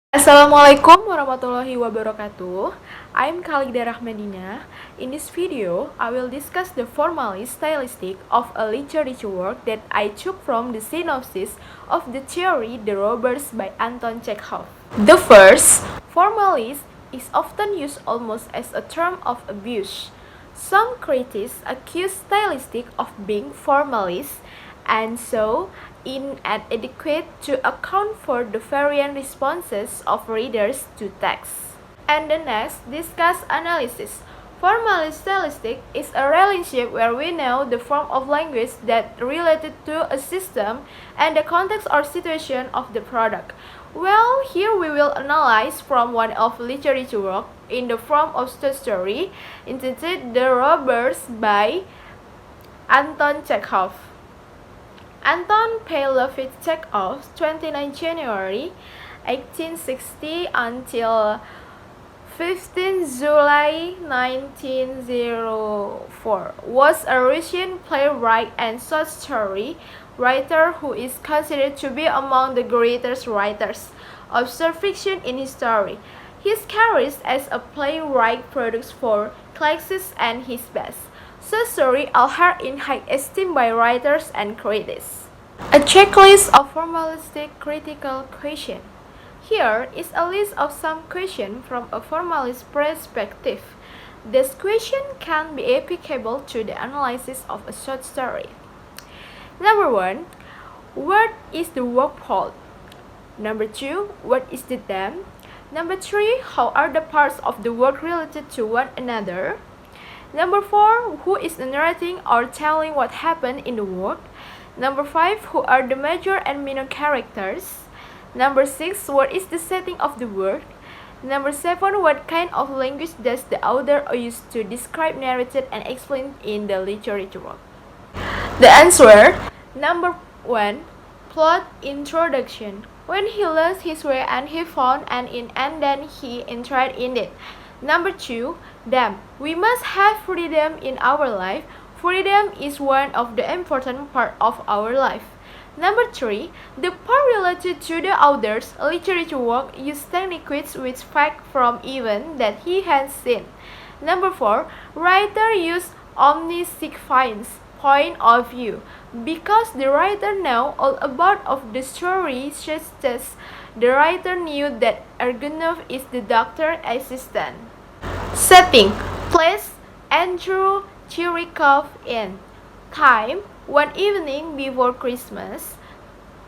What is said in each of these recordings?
Assalamualaikum warahmatullahi wabarakatuh. I'm Khalida Rahmadina. In this video, I will discuss the formalist stylistic of a literature work that I took from the synopsis of the theory The Robbers by Anton Chekhov. The first, formalist, is often used almost as a term of abuse. Some critics accuse stylistic of being formalist and so inadequate to account for the varying responses of readers to text. And the next, discuss analysis. Formalist stylistic is a relationship where we know the form of language that related to a system and the context or situation of the product. Well, here we will analyze from one of literature work in the form of short story entitled The Robbers by Anton Chekhov. Anton Pavlovich Chekhov, 29 January 1860 until 15 July 1904, was a Russian playwright and short story writer who is considered to be among the greatest writers of short fiction in history. His career as a playwright produced for classics and his best short stories are held in high esteem by writers and critics. A checklist of formalistic critical questions. Here is a list of some questions from a formalist perspective. This question can be applicable to the analysis of a short story. Number 1. What is the work called? Number 2. What is the theme? Number 3. How are the parts of the work related to one another? Number 4. Who is narrating or telling what happened in the work? Number 5. Who are the major and minor characters? Number 6. What is the setting of the work? Number 7. What kind of language does the author use to describe, narrated, and explain in the literature work? The answer. Number 1. Plot introduction. When he lost his way and he found an inn and then he entered in it. Number 2. We must have freedom in our life. Freedom is one of the important parts of our life. Number 3. The part related to the author's literature work use techniques which fact from events that he has seen. Number 4. Writer use omniscient point of view. Because the writer know all about of the story, such as the writer knew that Ergunov is the doctor assistant. Setting. Place. Andrew Chirikov in. Time. One evening before Christmas.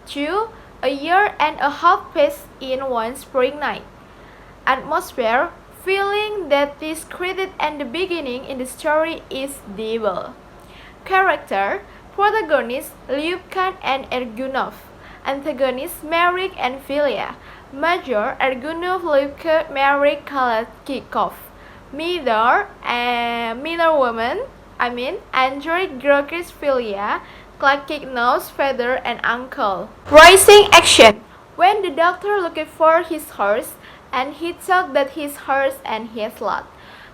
2. A year and a half passed in one spring night. Atmosphere. Feeling that this credit and the beginning in the story is devil. Character. Protagonist Lyubka and Ergunov. Antagonist Marik and Filia. Major Ergunov, Lyubka, Marik, Kalashnikov. Minor woman, Andrei Grokis, Filia, Kalashnikov's father and uncle. Rising action. When the doctor looked for his horse, and he thought that his horse and his lot.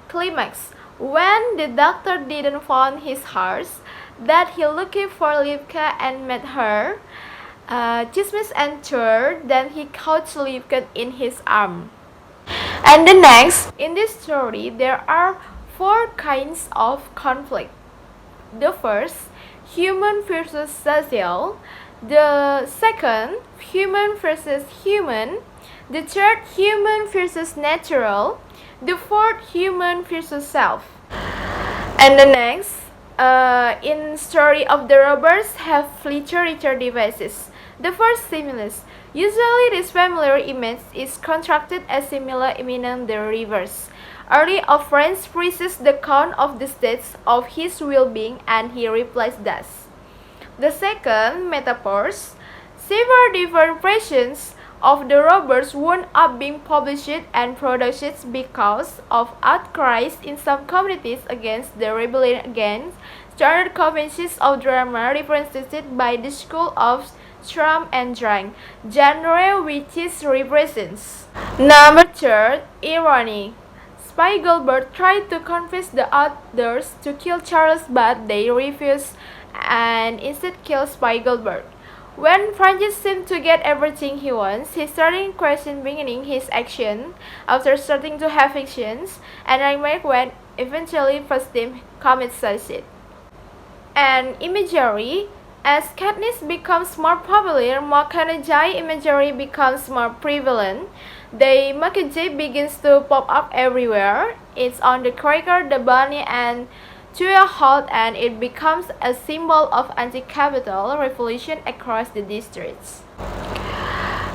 Climax. When the doctor didn't find his horse, that he looked for Lyubka and met her. Chismis entered, then he caught Lyubka in his arm. And the next, in this story, there are 4 kinds of conflict. The first, human versus social. The second, human versus human. The third, human versus natural. The fourth, human versus self. And the next, in story of the robbers have literature devices. The first, stimulus. Usually this familiar image is constructed as similar meaning the reverse. Early a friend praises the count of the states of his well-being and he replies thus. The second, metaphors. Several different versions of the robbers wound up being published and produced because of outcries in some communities against the rebellion against standard conventions of drama represented by the school of Strum and Drang, genre which is represents. Number 3, irony. Spiegelberg tried to convince the others to kill Charles but they refused and instead killed Spiegelberg. When Francis seemed to get everything he wants, he started questioning his action after starting to have fictions, and nightmare when eventually forced him commit suicide. And imagery. As Katniss becomes more popular, Mockingjay imagery becomes more prevalent. The Mockingjay begins to pop up everywhere. It's on the cracker, the bunny, and to a halt, and it becomes a symbol of anti-capital revolution across the districts.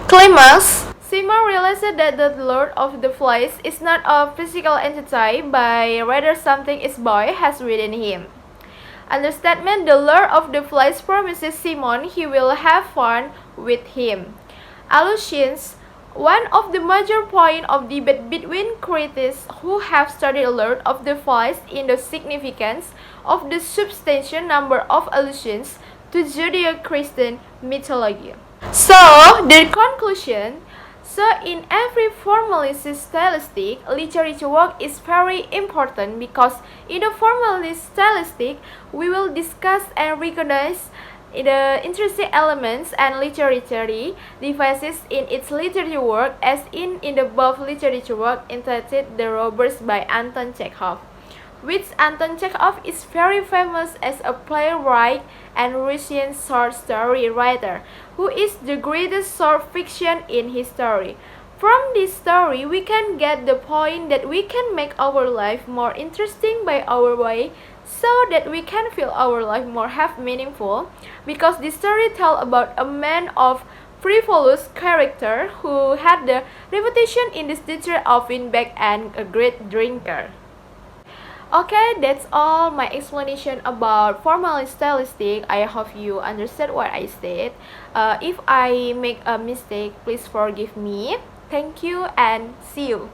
Climax. Seymour realizes that the Lord of the Flies is not a physical entity, but rather something his boy has within him. Understatement, the Lord of the Flies promises Simon he will have fun with him. Allusions. One of the major points of debate between critics who have studied Lord of the Flies is the significance of the substantial number of allusions to Judeo-Christian mythology. So, the conclusion. So in every formalist stylistic, literature work is very important because in the formalist stylistic, we will discuss and recognize the interesting elements and literary devices in its literature work as in the above literature work entitled The Robbers by Anton Chekhov, which Anton Chekhov is very famous as a playwright and Russian short story writer, who is the greatest short fiction in history. From this story, we can get the point that we can make our life more interesting by our way, so that we can feel our life more have meaningful, because the story tells about a man of frivolous character who had the reputation in the district of Winbeck and a great drinker. Okay, that's all my explanation about formal stylistic. I hope you understand what I said. If I make a mistake, please forgive me. Thank you and see you.